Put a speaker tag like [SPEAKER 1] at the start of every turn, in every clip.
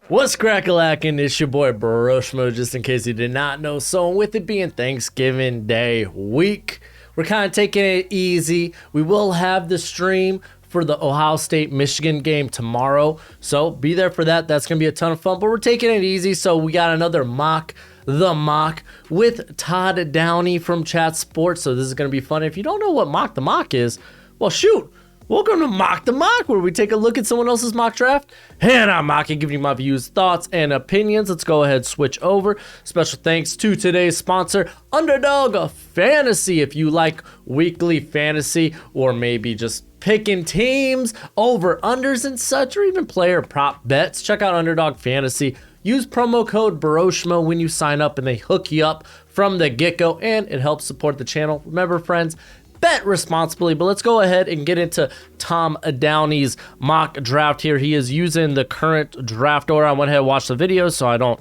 [SPEAKER 1] What's crack-a-lackin'? It's your boy Broshmo, just in case you did not know. So with it being Thanksgiving Day week, we're kind of taking it easy. We will have the stream for the Ohio State-Michigan game tomorrow, so be there for that. That's going to be a ton of fun, but we're taking it easy. So we got another mock, The Mock, with Todd Downey from Chat Sports. So this is going to be fun. If you don't know what Mock the Mock is, well, shoot. Welcome to Mock the Mock, where we take a look at someone else's mock draft, and I'm mocking, giving you my views, thoughts, and opinions. Let's go ahead and switch over. Special thanks to today's sponsor, Underdog Fantasy. If you like weekly fantasy, or maybe just picking teams, over-unders and such, or even player prop bets, check out Underdog Fantasy. Use promo code Broshmo when you sign up, and they hook you up from the get-go, and it helps support the channel. Remember, friends, bet responsibly. But let's go ahead and get into Tom Downey's mock draft here. He is using the current draft order. I went ahead and watched the video so I don't,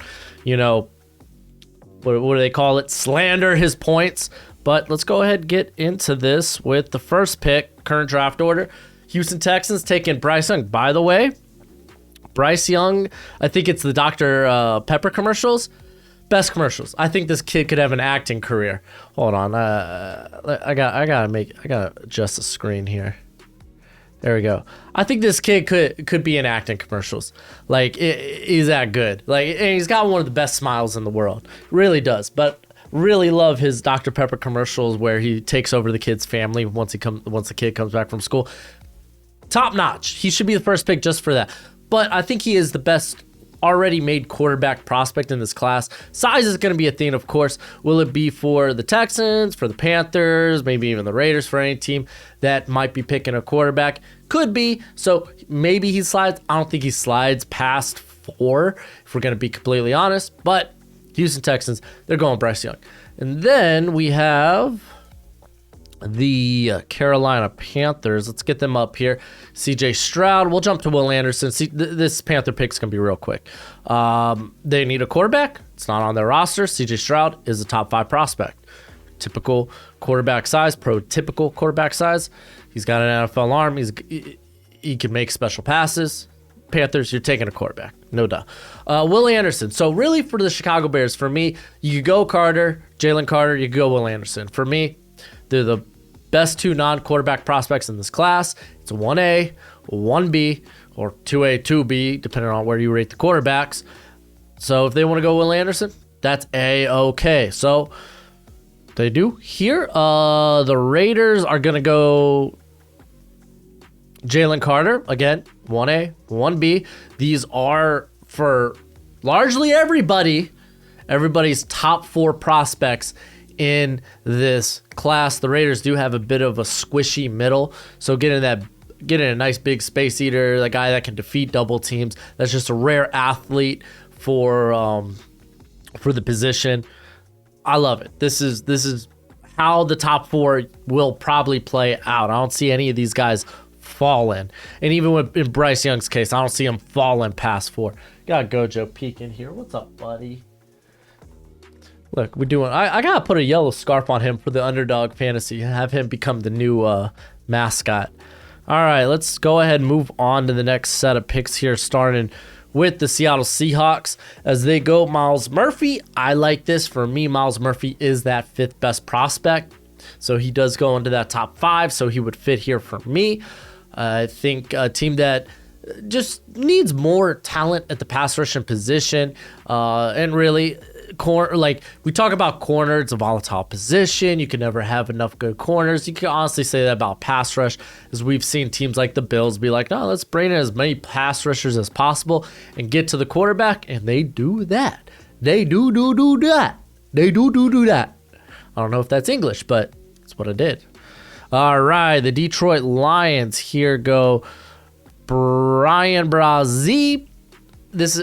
[SPEAKER 1] what do they call it? Slander his points. But let's go ahead and get into this with the first pick, current draft order. Houston Texans taking Bryce Young. By the way, Bryce Young, I think it's the Dr. Pepper commercials. Best commercials. I think this kid could have an acting career. Hold on. I gotta adjust the screen here. There we go. I think this kid could be in acting commercials. Like, he's that good. Like, and he's got one of the best smiles in the world. Really does. But really love his Dr. Pepper commercials where he takes over the kid's family once the kid comes back from school. Top notch. He should be the first pick just for that. But I think he is the best already made quarterback prospect in this class. Size is going to be a thing, of course. Will it be for the Texans, for the Panthers, maybe even the Raiders, for any team that might be picking a quarterback? Could be. So maybe he slides. I don't think he slides past 4, if we're going to be completely honest. But Houston Texans, they're going Bryce Young. And then we have the Carolina Panthers. Let's get them up here. CJ Stroud. We'll jump to Will Anderson. See, this Panther pick's going to be real quick. They need a quarterback. It's not on their roster. CJ Stroud is a top 5 prospect. Typical quarterback size, prototypical quarterback size. He's got an NFL arm. He can make special passes. Panthers, you're taking a quarterback. No doubt. Will Anderson. So really for the Chicago Bears, for me, you could go Jalen Carter, you could go Will Anderson. For me, they're the best 2 non-quarterback prospects in this class. It's a 1A, 1B, or 2A, 2B, depending on where you rate the quarterbacks. So if they want to go Will Anderson, that's A-okay. So they do here. The Raiders are going to go Jalen Carter. Again, 1A, 1B. These are for largely everybody's top 4 prospects in this class. The Raiders do have a bit of a squishy middle, so getting a nice big space eater, the guy that can defeat double teams, that's just a rare athlete for the position. I love it. This is how the top 4 will probably play out. I don't see any of these guys falling, and even in Bryce Young's case, I don't see him falling past 4. Got Gojo peeking here. What's up, buddy? Look, we're doing. I gotta put a yellow scarf on him for the Underdog Fantasy. Have him become the new mascot. All right, let's go ahead and move on to the next set of picks here, starting with the Seattle Seahawks as they go Myles Murphy. I like this. For me, Myles Murphy is that 5th best prospect, so he does go into that top 5. So he would fit here for me. I think a team that just needs more talent at the pass rushing position, and really. We talk about corner, it's a volatile position. You can never have enough good corners. You can honestly say that about pass rush, as we've seen teams like the Bills be like, no, let's bring in as many pass rushers as possible and get to the quarterback, and they do that. They do that. They do that. I don't know if that's English, but that's what I did. All right, the Detroit Lions here go Brian Brazee.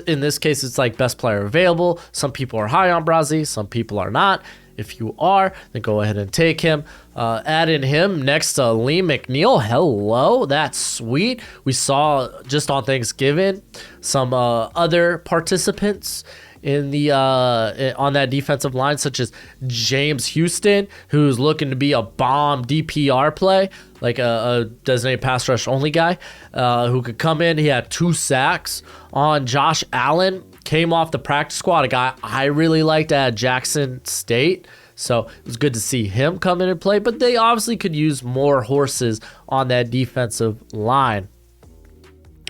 [SPEAKER 1] In this case, it's like best player available. Some people are high on Brazee, some people are not. If you are, then go ahead and take him. Add in him next to Lee McNeil. Hello, that's sweet. We saw just on Thanksgiving some other participants in the on that defensive line, such as James Houston, who's looking to be a bomb DPR play, like a designated pass rush only guy, who could come in. He had 2 sacks on Josh Allen, came off the practice squad, a guy I really liked at Jackson State. So it was good to see him come in and play, but they obviously could use more horses on that defensive line.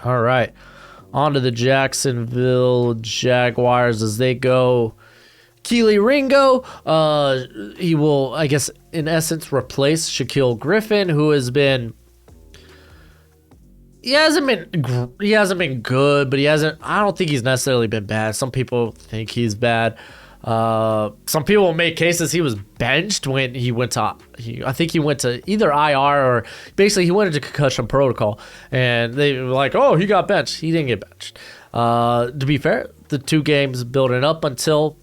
[SPEAKER 1] All right, on to the Jacksonville Jaguars as they go. Keely Ringo, he will, I guess, in essence, replace Shaquille Griffin, who has been. He hasn't been good, but I don't think he's necessarily been bad. Some people think he's bad. Some people make cases he was benched when he went to. I think he went to either IR or basically he went into concussion protocol, and they were like, "Oh, he got benched." He didn't get benched. To be fair, the 2 games building up until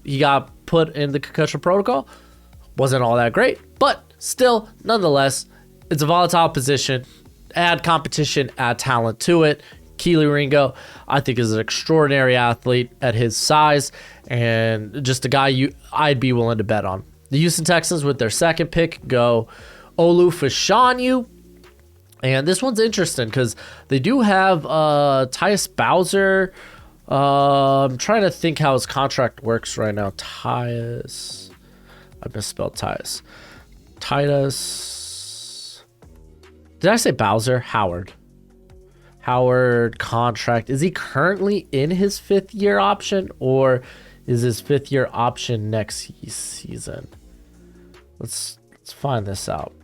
[SPEAKER 1] he got put in the concussion protocol wasn't all that great, but still, nonetheless, it's a volatile position. Add competition, add talent to it. Keely Ringo, I think, is an extraordinary athlete at his size and just a guy I'd be willing to bet on. The Houston Texans, with their 2nd pick, go Olu Fashanu. And this one's interesting because they do have Tyus Bowser. I'm trying to think how his contract works right now. Tyus. I misspelled Tyus. Titus. Did I say Bowser? Howard contract. Is he currently in his 5th year option, or is his 5th year option next season? Let's find this out.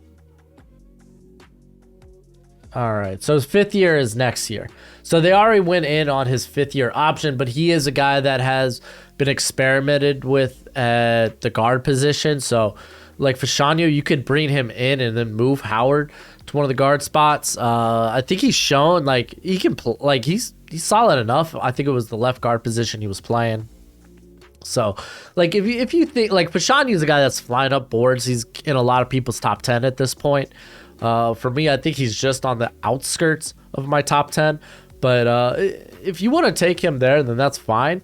[SPEAKER 1] All right, so his 5th year is next year. So they already went in on his 5th year option, but he is a guy that has been experimented with at the guard position. So like Fashanu, you could bring him in and then move Howard to one of the guard spots. I think he's shown like he can like he's solid enough. I think it was the left guard position he was playing. So like if you think like Fashanu is a guy that's flying up boards, he's in a lot of people's top 10 at this point. For me, I think he's just on the outskirts of my top 10. But if you want to take him there, then that's fine.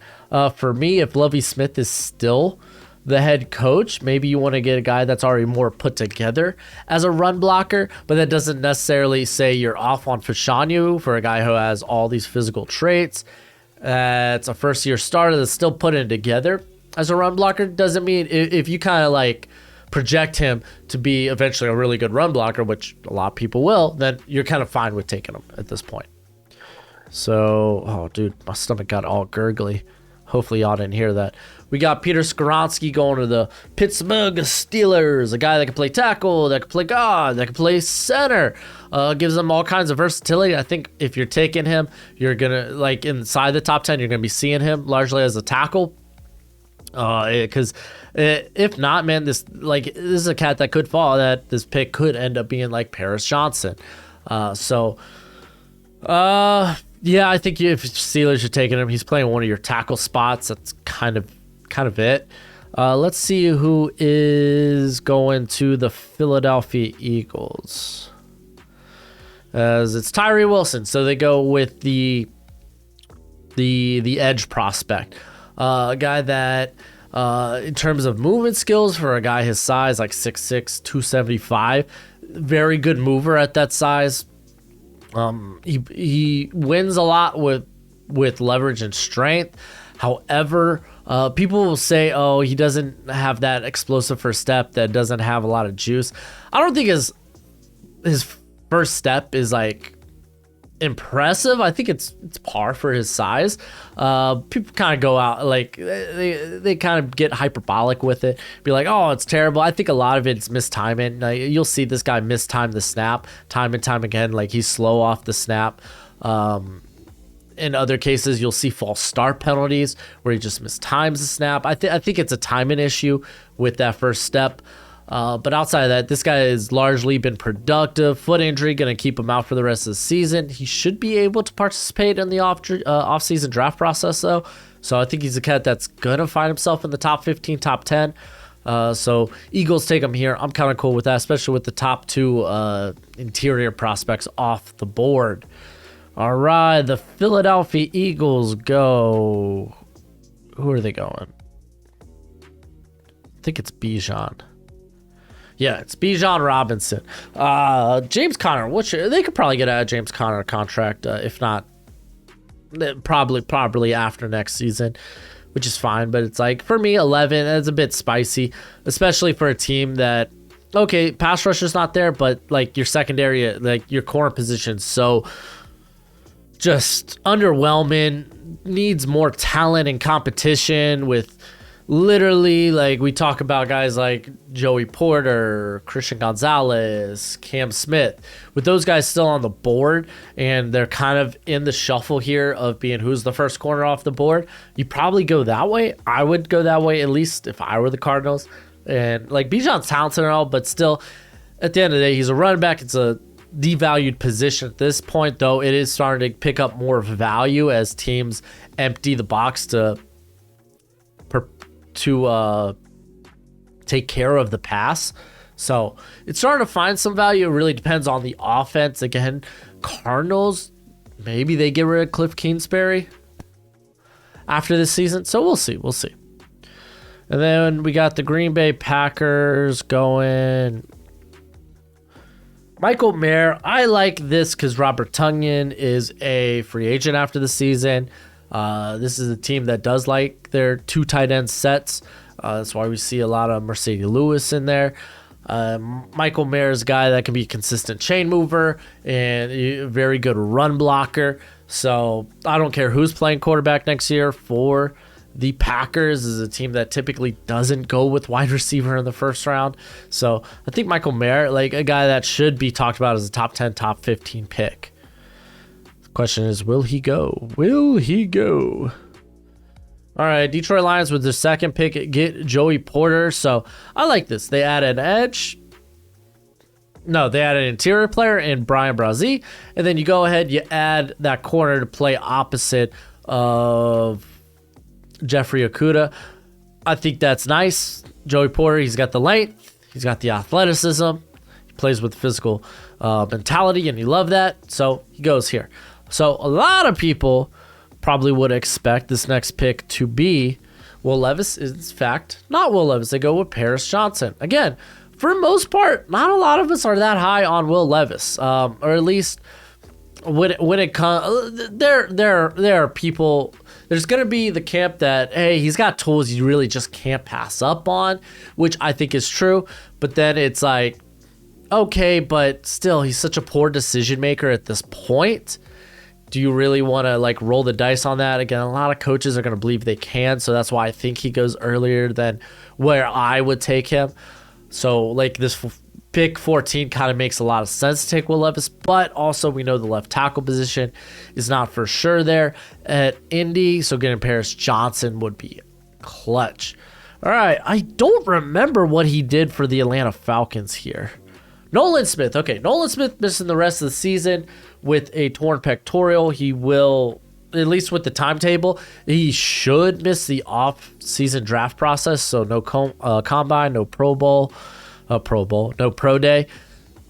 [SPEAKER 1] For me, if Lovie Smith is still the head coach, maybe you want to get a guy that's already more put together as a run blocker, but that doesn't necessarily say you're off on Fashanu for a guy who has all these physical traits. It's a first-year starter that's still putting it together as a run blocker. Doesn't mean if you kind of like project him to be eventually a really good run blocker, which a lot of people will, then you're kind of fine with taking him at this point. So, oh, dude, my stomach got all gurgly. Hopefully y'all didn't hear that. We got Peter Skoronski going to the Pittsburgh Steelers, a guy that can play tackle, that can play guard, that can play center. Gives them all kinds of versatility. I think if you're taking him, you're going to, like, inside the top 10, you're going to be seeing him largely as a tackle. Because if not, man, this is a cat that could fall. That this pick could end up being like Paris Johnson. Yeah, I think if Steelers are taking him, he's playing one of your tackle spots. That's kind of it. Let's see who is going to the Philadelphia Eagles. As it's Tyree Wilson, so they go with the edge prospect, a guy that in terms of movement skills for a guy his size, like 6'6", 275, very good mover at that size. He wins a lot with leverage and strength. However, people will say, oh, he doesn't have that explosive first step, that doesn't have a lot of juice. I don't think his first step is like impressive. I think it's par for his size. People kind of go out like they kind of get hyperbolic with it, be like, oh, it's terrible. I think a lot of it's mistiming. You'll see this guy mistime the snap time and time again. Like he's slow off the snap. In other cases, you'll see false start penalties where he just mistimes the snap. I think it's a timing issue with that first step. But outside of that, this guy has largely been productive. Foot injury going to keep him out for the rest of the season. He should be able to participate in the off-season draft process, though. So I think he's a cat that's going to find himself in the top 15, top 10. So Eagles take him here. I'm kind of cool with that, especially with the top 2 interior prospects off the board. All right, the Philadelphia Eagles go. Who are they going? I think it's Bijan. Yeah, it's Bijan Robinson. James Conner, they could probably get a James Conner contract, if not, probably after next season, which is fine. But it's like, for me, 11, it's a bit spicy, especially for a team that, okay, pass rush is not there, but like your secondary, like your corner position, so just underwhelming, needs more talent and competition with literally, like, we talk about guys like Joey Porter, Christian Gonzalez, Cam Smith. With those guys still on the board, and they're kind of in the shuffle here of being who's the first corner off the board, you probably go that way. I would go that way, at least if I were the Cardinals. And, like, Bijan's talented and all, but still, at the end of the day, he's a running back. It's a devalued position at this point, though it is starting to pick up more value as teams empty the box to take care of the pass. So it's starting to find some value. It really depends on the offense. Again, Cardinals, maybe they get rid of Cliff Kingsbury after this season. So we'll see. And then we got the Green Bay Packers going. Michael Mayer, I like this because Robert Tonyan is a free agent after the season. This is a team that does like their 2 tight end sets. That's why we see a lot of Mercedes Lewis in there. Michael Mayer is a guy that can be a consistent chain mover and a very good run blocker. So I don't care who's playing quarterback next year for the Packers. Is a team that typically doesn't go with wide receiver in the first round. So I think Michael Mayer, like a guy that should be talked about as a top 10, top 15 pick. The question is, will he go? All right, Detroit Lions with their second pick get Joey Porter. So I like this. They add an edge. No, they add an interior player in Brian Brazee. And then you go ahead, you add that corner to play opposite of Jeffrey Okudah. I think that's nice. Joey Porter, he's got the length. He's got the athleticism. He plays with physical mentality, and you love that. So he goes here. So a lot of people probably would expect this next pick to be Will Levis. Is in fact not Will Levis. They go with Paris Johnson. Again, for the most part, not a lot of us are that high on Will Levis, or at least when it comes, there are people. There's going to be the camp that, hey, he's got tools you really just can't pass up on, which I think is true. But then it's like, okay, but still, he's such a poor decision maker at this point. Do you really want to like roll the dice on that? Again, a lot of coaches are going to believe they can, so that's why I think he goes earlier than where I would take him. So like this pick 14 kind of makes a lot of sense to take Will Levis, but also we know the left tackle position is not for sure there at Indy, so getting Paris Johnson would be clutch. All right, I don't remember what he did for the Atlanta Falcons here. Nolan Smith. Okay, Nolan Smith missing the rest of the season with a torn pectoral. He will, at least with the timetable, he should miss the off-season draft process, so no combine, no Pro Bowl, no Pro Day.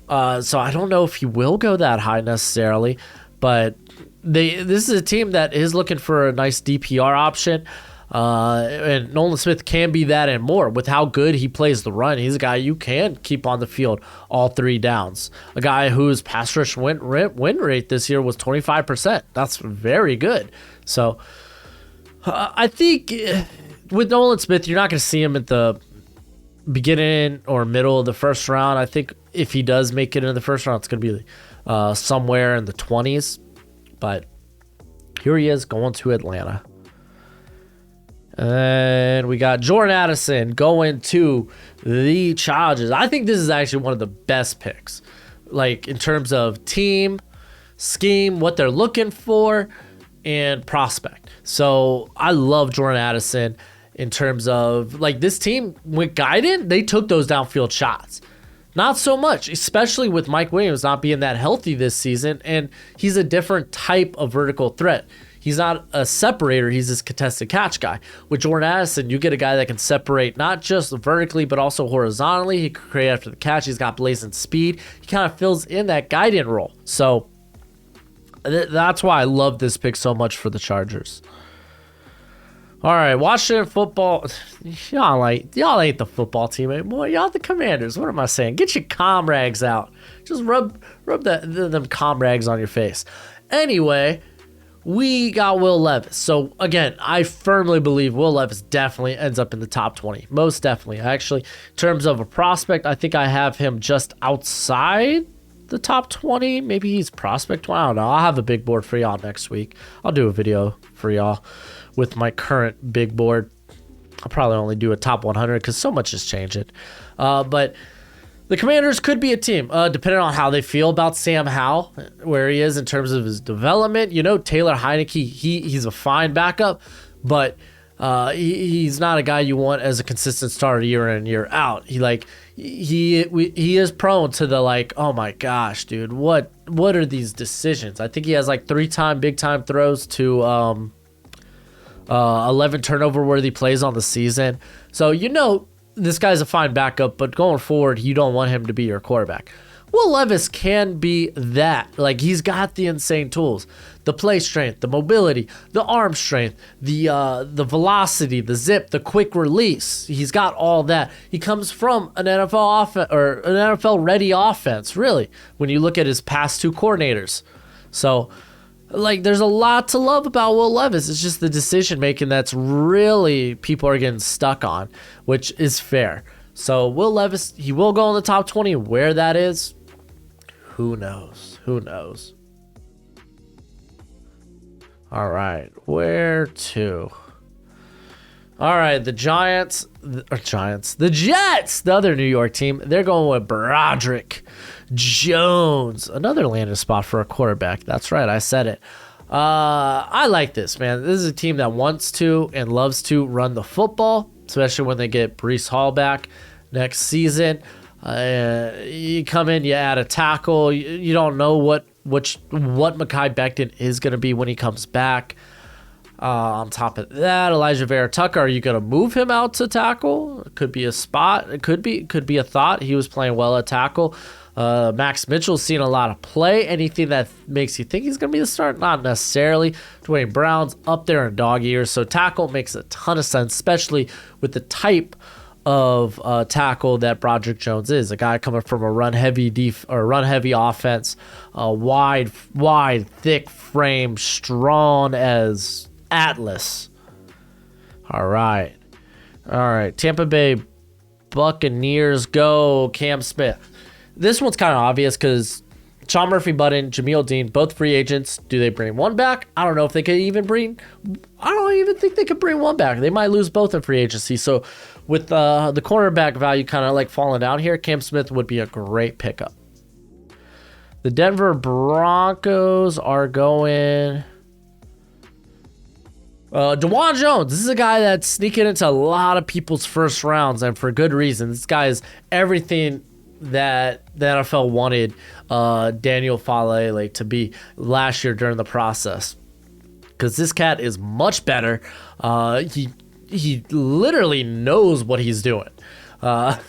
[SPEAKER 1] So I don't know if he will go that high necessarily, but this is a team that is looking for a nice DPR option. And Nolan Smith can be that and more with how good he plays the run. He's a guy you can keep on the field all 3 downs. A guy whose pass rush win rate this year was 25%. That's very good. So I think with Nolan Smith, you're not going to see him at the beginning or middle of the first round. I think if he does make it in the first round, it's going to be somewhere in the 20s. But here he is going to Atlanta. And we got Jordan Addison going to the Chargers. I think this is actually one of the best picks, like in terms of team, scheme, what they're looking for, and prospect. So I love Jordan Addison in terms of like this team with Guyton, they took those downfield shots. Not so much, especially with Mike Williams not being that healthy this season, and he's a different type of vertical threat. He's not a separator. He's this contested catch guy. With Jordan Addison, you get a guy that can separate not just vertically, but also horizontally. He can create after the catch. He's got blazing speed. He kind of fills in that guide in role. So that's why I love this pick so much for the Chargers. All right, Washington football. Y'all ain't the football team anymore. Y'all the Commanders. What am I saying? Get your comrags out. Just rub them comrags on your face. Anyway, we got Will Levis. So again, I firmly believe Will Levis definitely ends up in the top 20. Most definitely. Actually, in terms of a prospect, I think I have him just outside the top 20. Maybe he's prospect 20. I don't know. I'll have a big board for y'all next week. I'll do a video for y'all with my current big board. I'll probably only do a top 100 because so much is changing. But the Commanders could be a team, depending on how they feel about Sam Howell, where he is in terms of his development. You know, Taylor Heineke, he's a fine backup, but he's not a guy you want as a consistent starter year in and year out. He is prone to the like, oh my gosh, dude, what are these decisions? I think he has like 3-time big time throws to 11 turnover worthy plays on the season. So you know this guy's a fine backup, but going forward, you don't want him to be your quarterback. Will Levis can be that. Like, he's got the insane tools, the play strength, the mobility, the arm strength, the velocity, the zip, the quick release. He's got all that. He comes from an NFL offense or an NFL ready offense, really, when you look at his past 2 coordinators. So, like, there's a lot to love about Will Levis. It's just the decision making that's really people are getting stuck on, which is fair. So Will Levis, he will go in the top 20. Where that is, who knows? Who knows? All right, where to? All right, the Jets, the other New York team, they're going with Broderick Jones, another landing spot for a quarterback. That's right, I said it. I like this, man. This is a team that wants to and loves to run the football, especially when they get Breece Hall back next season. You come in, you add a tackle. You don't know what Mekhi Becton is going to be when he comes back. On top of that, Elijah Vera Tucker, are you going to move him out to tackle? It could be a spot. It could be a thought. He was playing well at tackle. Max Mitchell's seen a lot of play. Anything that makes you think he's going to be the start? Not necessarily. Dwayne Brown's up there in dog years, so tackle makes a ton of sense, especially with the type of tackle that Broderick Jones is. A guy coming from a run-heavy offense, wide, thick frame, strong as Atlas. All right. Tampa Bay Buccaneers go Cam Smith. This one's kind of obvious because Sean Murphy-Bunting, Jameel Dean, both free agents. Do they bring one back? I don't know if they could even bring. I don't even think they could bring one back. They might lose both in free agency. So with the cornerback value kind of like falling down here, Cam Smith would be a great pickup. The Denver Broncos are going DeJuan Jones. This is a guy that's sneaking into a lot of people's first rounds, and for good reason. This guy is everything that the NFL wanted Daniel Falele to be last year during the process. Because this cat is much better. He literally knows what he's doing. I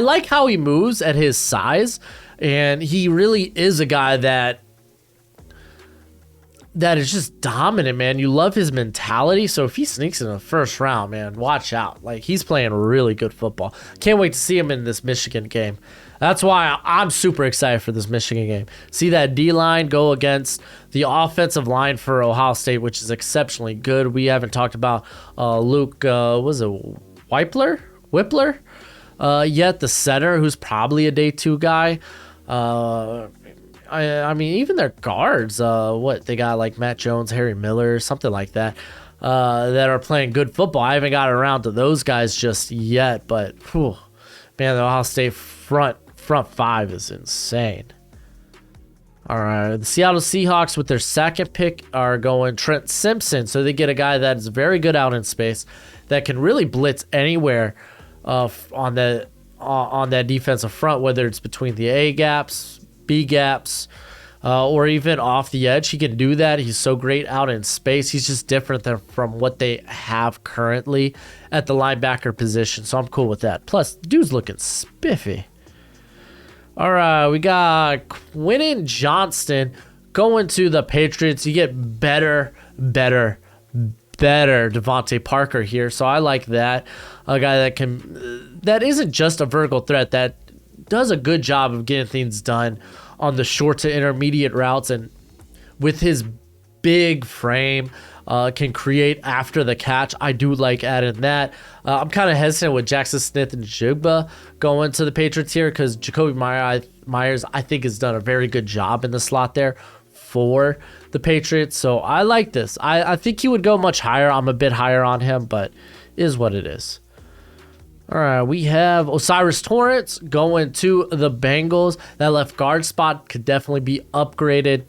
[SPEAKER 1] like how he moves at his size, and he really is a guy that is just dominant, man. You love his mentality. So if he sneaks in the first round, man, watch out. Like, he's playing really good football. Can't wait to see him in this Michigan game. That's why I'm super excited for this Michigan game. See that D-line go against the offensive line for Ohio State, which is exceptionally good. We haven't talked about Luke, Whippler yet, the center, who's probably a day 2 guy. I mean, even their guards, they got like Matt Jones, Harry Miller, something like that, that are playing good football. I haven't got around to those guys just yet, but man, the Ohio State front 5 is insane. All right, the Seattle Seahawks with their second pick are going Trent Simpson, so they get a guy that is very good out in space, that can really blitz anywhere on that defensive front, whether it's between the A gaps, B gaps, or even off the edge. He can do that. He's so great out in space. He's just different from what they have currently at the linebacker position, so I'm cool with that. Plus, the dude's looking spiffy. All right, we got Quentin Johnston going to the Patriots. You get better better Devontae Parker here. So I like that. A guy that isn't just a vertical threat, that does a good job of getting things done on the short to intermediate routes, and with his big frame, can create after the catch. I do like adding that. I'm kind of hesitant with Jackson Smith and Jigba going to the Patriots here, because Jacoby Myers, I think, has done a very good job in the slot there for the Patriots. So I like this. I think he would go much higher. I'm a bit higher on him, but it is what it is. All right, we have Osiris Torrance going to the Bengals. That left guard spot could definitely be upgraded.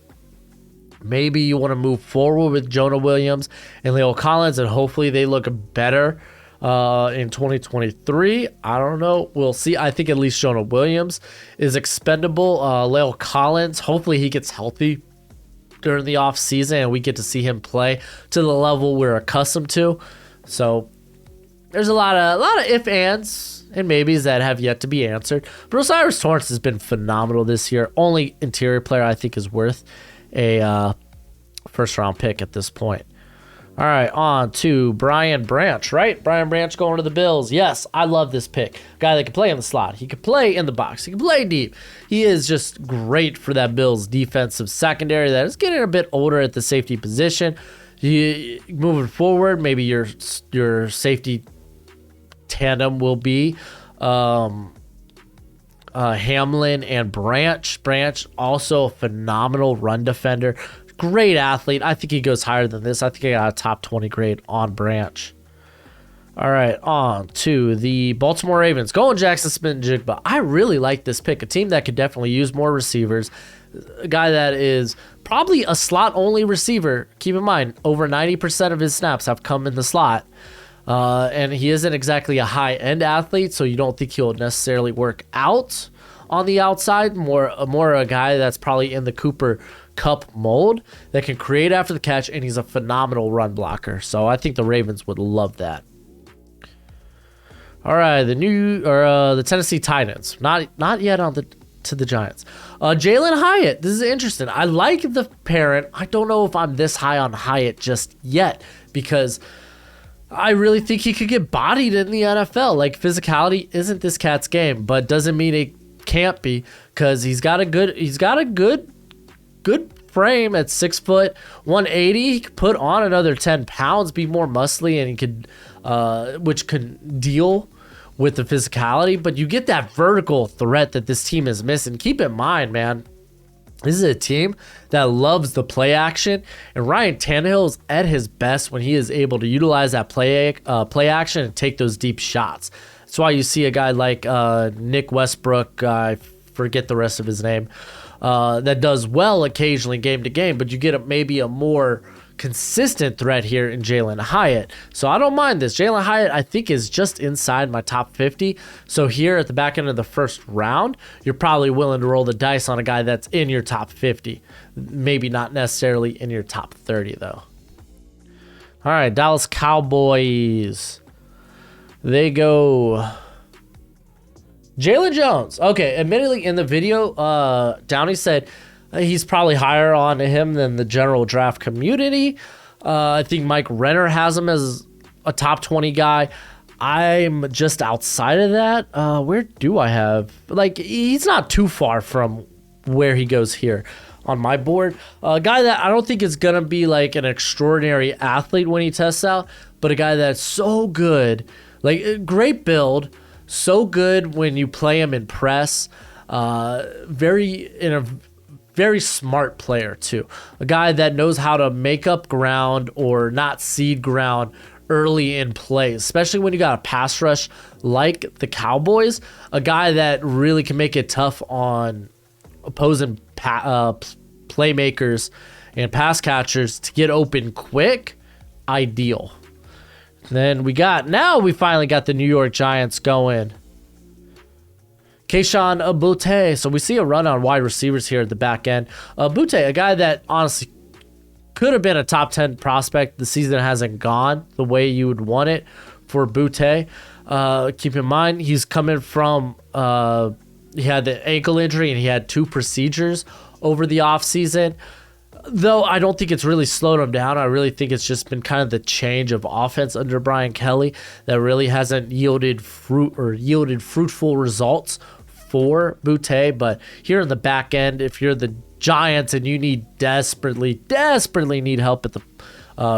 [SPEAKER 1] Maybe you want to move forward with Jonah Williams and Leo Collins, and hopefully they look better in 2023. I don't know. We'll see. I think at least Jonah Williams is expendable. Leo Collins, hopefully he gets healthy during the offseason and we get to see him play to the level we're accustomed to. So there's a lot of if, ands, and maybes that have yet to be answered. But Osiris Torrance has been phenomenal this year. Only interior player I think is worth a first round pick at this point. All right, on to Brian Branch, right? Brian Branch going to the Bills. Yes, I love this pick. Guy that can play in the slot. He can play in the box. He can play deep. He is just great for that Bills defensive secondary that is getting a bit older at the safety position. Moving forward, maybe your safety tandem will be Hamlin and Branch. Branch, also a phenomenal run defender. Great athlete. I think he goes higher than this. I think I got a top 20 grade on Branch. All right, on to the Baltimore Ravens. Going Jackson Smith-Njigba. I really like this pick. A team that could definitely use more receivers. A guy that is probably a slot-only receiver. Keep in mind, over 90% of his snaps have come in the slot. And he isn't exactly a high-end athlete, so you don't think he'll necessarily work out on the outside. More a guy that's probably in the Cooper Kupp mold that can create after the catch, and he's a phenomenal run blocker. So I think the Ravens would love that. All right, the Tennessee Titans. Not yet on to the Giants. Jalen Hyatt. This is interesting. I like the parent. I don't know if I'm this high on Hyatt just yet, because I really think he could get bodied in the NFL. Like, physicality isn't this cat's game, but doesn't mean it can't be, because he's got a good frame at 6 foot 180. He could put on another 10 pounds, be more muscly, and he could which can deal with the physicality. But you get that vertical threat that this team is missing. Keep in mind, man, this is a team that loves the play action, and Ryan Tannehill is at his best when he is able to utilize that play action and take those deep shots. That's why you see a guy like Nick Westbrook, I forget the rest of his name, that does well occasionally game to game, but you get maybe a more consistent threat here in Jalen Hyatt. So I don't mind this. Jalen Hyatt, I think, is just inside my top 50. So here at the back end of the first round, you're probably willing to roll the dice on a guy that's in your top 50. Maybe not necessarily in your top 30, though. All right, Dallas Cowboys. They go Jalen Jones. Okay, admittedly, in the video, Downey said he's probably higher on him than the general draft community. I think Mike Renner has him as a top 20 guy. I'm just outside of that. Where do I have? Like, he's not too far from where he goes here on my board. A guy that I don't think is going to be like an extraordinary athlete when he tests out, but a guy that's so good, like great build, so good when you play him in press, very smart player too. A guy that knows how to make up ground or not cede ground early in plays, especially when you got a pass rush like the Cowboys. A guy that really can make it tough on opposing playmakers and pass catchers to get open quick. Ideal. Then we finally got the New York Giants going. Kayshon Boutte. So we see a run on wide receivers here at the back end. Boutte, a guy that honestly could have been a top 10 prospect. The season hasn't gone the way you would want it for Boutte. Keep in mind, he's coming from, he had the ankle injury and he had 2 procedures over the offseason. Though I don't think it's really slowed him down. I really think it's just been kind of the change of offense under Brian Kelly that really hasn't yielded fruitful results for Boutte. But here in the back end, if you're the Giants and you need desperately need help at the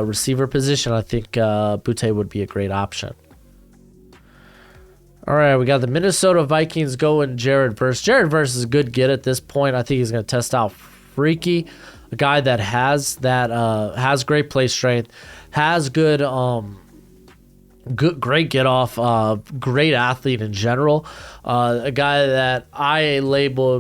[SPEAKER 1] receiver position, I think Boutte would be a great option. All right, we got the Minnesota Vikings going Jared Verse. Jared Verse is a good get at this point. I think he's going to test out Freaky, a guy that has great play strength, has great get off, great athlete in general. A guy that I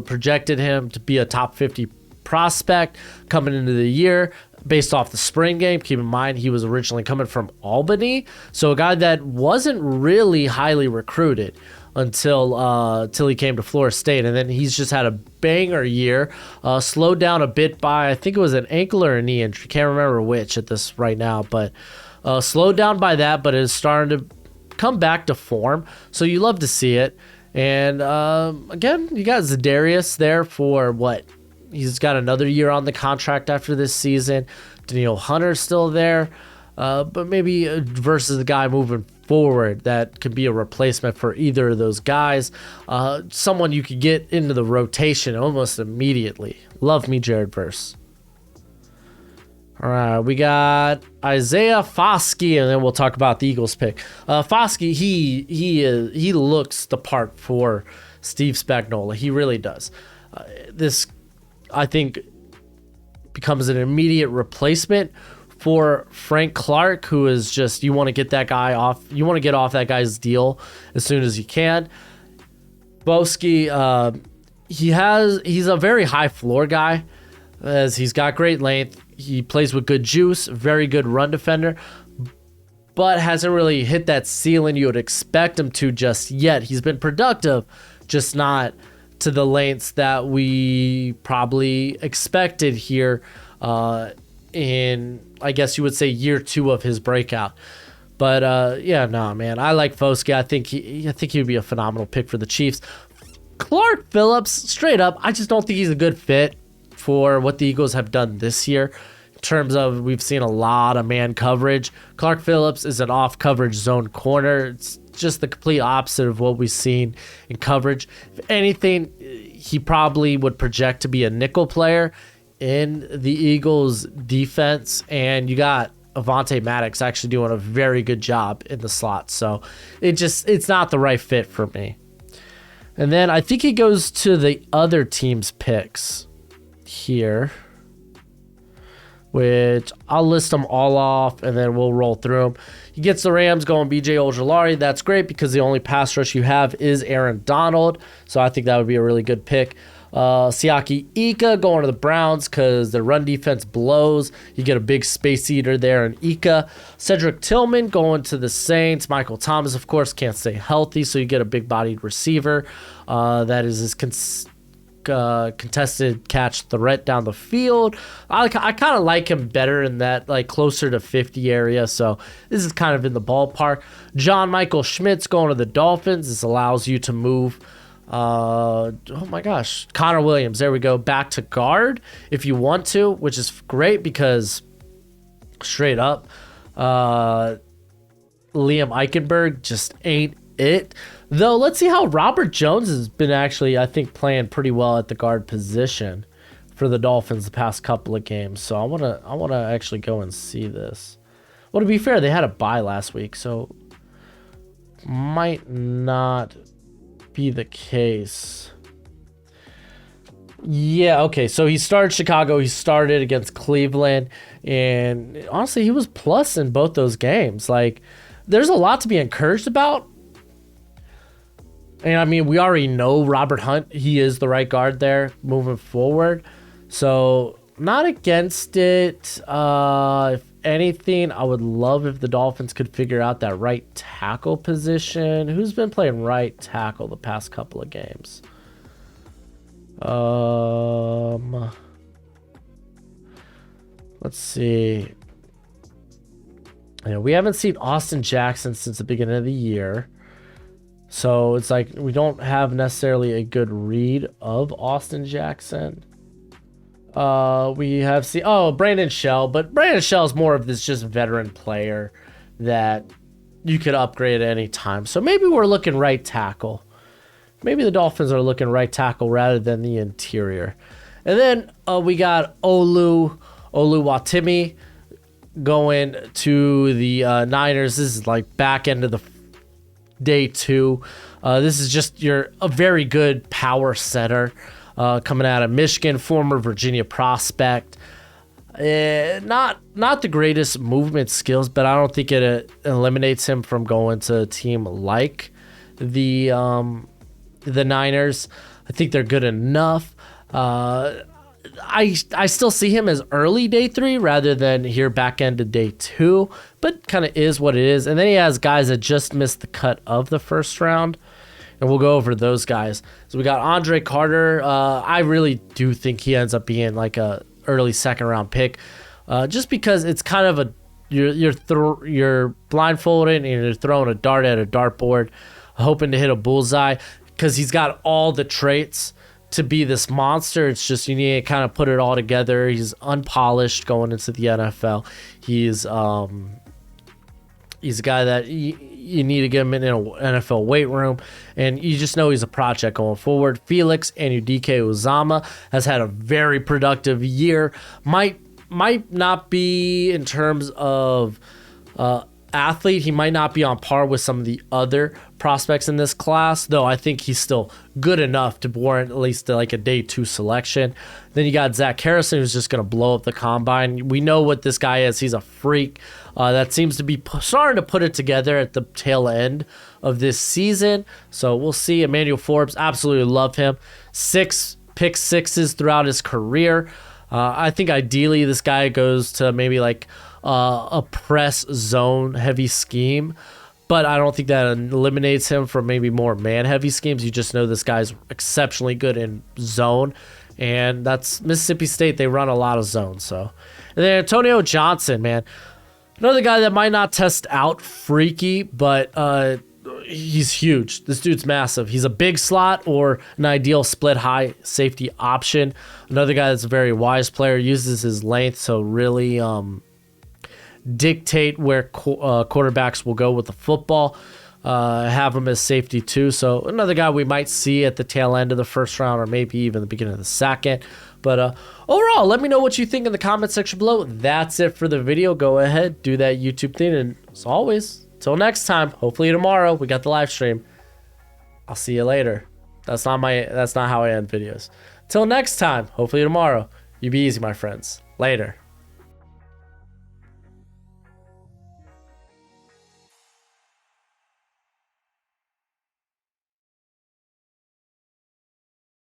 [SPEAKER 1] projected him to be a top 50 prospect coming into the year based off the spring game. Keep in mind, he was originally coming from Albany, so a guy that wasn't really highly recruited until he came to Florida State, and then he's just had a banger year. Slowed down a bit by, I think it was an ankle or a knee injury, can't remember which at this right now, but slowed down by that, but is starting to come back to form, so you love to see it. And again, you got Zadarius there for what? He's got another year on the contract after this season. Danielle Hunter's still there, but maybe versus the guy moving forward that could be a replacement for either of those guys. Someone you could get into the rotation almost immediately. Love me Jared Verse. All right, we got Isaiah Foskey, and then we'll talk about the Eagles pick. Foskey, he looks the part for Steve Spagnuolo. He really does. This, I think, becomes an immediate replacement for Frank Clark, who is just, you want to get that guy off. You want to get off that guy's deal as soon as you can. Foskey, he's a very high floor guy, as he's got great length. He plays with good juice, very good run defender, but hasn't really hit that ceiling you would expect him to just yet. He's been productive, just not to the lengths that we probably expected here in, I guess you would say, year 2 of his breakout. But man, I like Foskey. I think he would be a phenomenal pick for the Chiefs. Clark Phillips, straight up, I just don't think he's a good fit for what the Eagles have done this year. In terms of, we've seen a lot of man coverage. Clark Phillips is an off coverage zone corner. It's just the complete opposite of what we've seen in coverage. If anything, he probably would project to be a nickel player in the Eagles defense, and you got Avonte Maddox actually doing a very good job in the slot. So it's not the right fit for me. And then I think he goes to the other team's picks here, which I'll list them all off and then we'll roll through them. He gets the Rams going BJ Ojulari. That's great because the only pass rush you have is Aaron Donald. So I think that would be a really good pick. Siaki Ika going to the Browns because their run defense blows. You get a big space eater there in Ika. Cedric Tillman going to the Saints. Michael Thomas, of course, can't stay healthy, so you get a big-bodied receiver that is his contested catch threat down the field. I kind of like him better in that, like, closer to 50 area, so this is kind of in the ballpark. John Michael Schmitz going to the Dolphins. This allows you to move oh my gosh, Connor Williams, there we go, back to guard if you want to, which is great because straight up Liam Eichenberg just ain't it. Though let's see how Robert Jones has been actually, I think, playing pretty well at the guard position for the Dolphins the past couple of games. So I want to actually go and see this. Well, to be fair, they had a bye last week, so might not be the case. Yeah, okay, so he started Chicago, he started against Cleveland, and honestly, he was plus in both those games. Like, there's a lot to be encouraged about. And I mean, we already know Robert Hunt, he is the right guard there moving forward. So, not against it. If anything, I would love if the Dolphins could figure out that right tackle position. Who's been playing right tackle the past couple of games? Let's see. Yeah, we haven't seen Austin Jackson since the beginning of the year. So it's like we don't have necessarily a good read of Austin Jackson. We have seen Brandon Shell, but Brandon Shell is more of this just veteran player that you could upgrade at any time. So maybe we're looking right tackle. Maybe the Dolphins are looking right tackle rather than the interior. And then we got Oluwatimi going to the Niners. This is like back end of the day 2. This is just a very good power setter coming out of Michigan, former Virginia prospect. Not the greatest movement skills, but I don't think it eliminates him from going to a team like the Niners. I think they're good enough. I still see him as early day 3 rather than here back end of day 2, but kind of is what it is. And then he has guys that just missed the cut of the first round, and we'll go over those guys. So we got Andre Carter. I really do think he ends up being like a early second round pick, just because it's kind of you're blindfolded and you're throwing a dart at a dartboard, hoping to hit a bullseye, because he's got all the traits to be this monster. It's just you need to kind of put it all together. He's unpolished going into the NFL. He's a guy that you need to get him in an NFL weight room, and you just know he's a project going forward. Felix Anudike-Uzomah has had a very productive year. Might not be in terms of athlete. He might not be on par with some of the other prospects in this class, though I think he's still good enough to warrant at least like a day 2 selection. Then you got Zach Harrison, who's just going to blow up the combine. We know what this guy is. He's a freak that seems to be starting to put it together at the tail end of this season. So we'll see. Emmanuel Forbes, absolutely love him. 6 pick sixes throughout his career. I think ideally this guy goes to maybe like a press zone heavy scheme, but I don't think that eliminates him from maybe more man heavy schemes. You just know this guy's exceptionally good in zone, and that's Mississippi State. They run a lot of zones. So, and then Antonio Johnson, man, another guy that might not test out freaky, but he's huge. This dude's massive. He's a big slot or an ideal split high safety option. Another guy that's a very wise player, uses his length so really dictate where quarterbacks will go with the football. Have him as safety too. So another guy we might see at the tail end of the first round or maybe even the beginning of the second. But overall, let me know what you think in the comment section below. That's it for the video. Go ahead, do that YouTube thing. And as always, till next time, hopefully tomorrow, we got the live stream. I'll see you later. That's not how I end videos. Till next time, hopefully tomorrow, you be easy, my friends. Later.